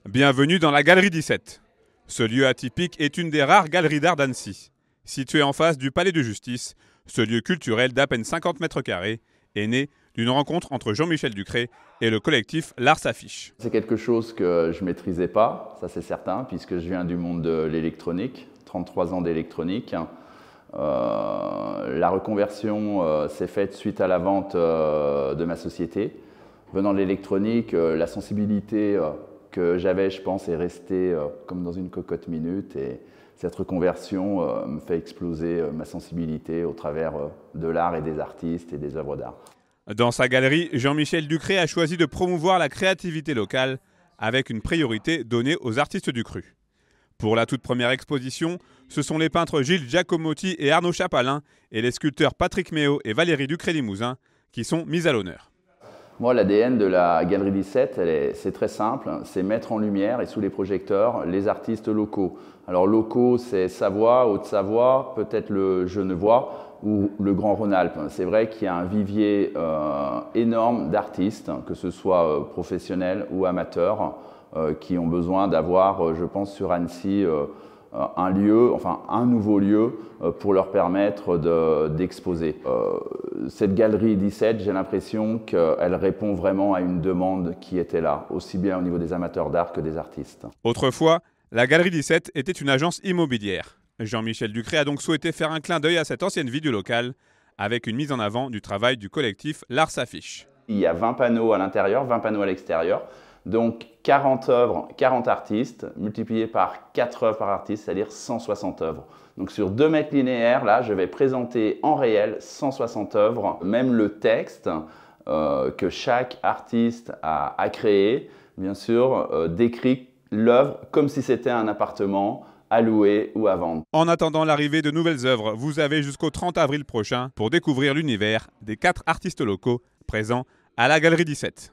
Bienvenue dans la Galerie 17. Ce lieu atypique est une des rares galeries d'art d'Annecy. Situé en face du Palais de Justice, ce lieu culturel d'à peine 50 mètres carrés est né d'une rencontre entre Jean-Michel Ducré et le collectif L'Art s'affiche. C'est quelque chose que je ne maîtrisais pas, ça c'est certain, puisque je viens du monde de l'électronique, 33 ans d'électronique. La reconversion s'est faite suite à la vente de ma société. Venant de l'électronique, la sensibilité que j'avais, je pense, est restée comme dans une cocotte minute. Et cette reconversion me fait exploser ma sensibilité au travers de l'art et des artistes et des œuvres d'art. Dans sa galerie, Jean-Michel Ducré a choisi de promouvoir la créativité locale avec une priorité donnée aux artistes du cru. Pour la toute première exposition, ce sont les peintres Gilles Giacomotti et Arnaud Chapalin et les sculpteurs Patrick Méot et Valérie Ducré-Limousin qui sont mis à l'honneur. Moi, l'ADN de la Galerie 17, c'est très simple, c'est mettre en lumière et sous les projecteurs les artistes locaux. Alors locaux, c'est Savoie, Haute-Savoie, peut-être le Genevois ou le Grand Rhône-Alpes. C'est vrai qu'il y a un vivier énorme d'artistes, que ce soit professionnels ou amateurs, qui ont besoin d'avoir, je pense, sur Annecy, un lieu, enfin un nouveau lieu pour leur permettre d'exposer. Cette galerie 17, j'ai l'impression qu'elle répond vraiment à une demande qui était là, aussi bien au niveau des amateurs d'art que des artistes. Autrefois, la galerie 17 était une agence immobilière. Jean-Michel Ducré a donc souhaité faire un clin d'œil à cette ancienne vie du local avec une mise en avant du travail du collectif L'Art s'affiche. Il y a 20 panneaux à l'intérieur, 20 panneaux à l'extérieur. Donc 40 œuvres, 40 artistes, multiplié par 4 œuvres par artiste, c'est-à-dire 160 œuvres. Donc sur 2 mètres linéaires, là, je vais présenter en réel 160 œuvres. Même le texte que chaque artiste a créé, bien sûr, décrit l'œuvre comme si c'était un appartement à louer ou à vendre. En attendant l'arrivée de nouvelles œuvres, vous avez jusqu'au 30 avril prochain pour découvrir l'univers des 4 artistes locaux présents à la Galerie 17.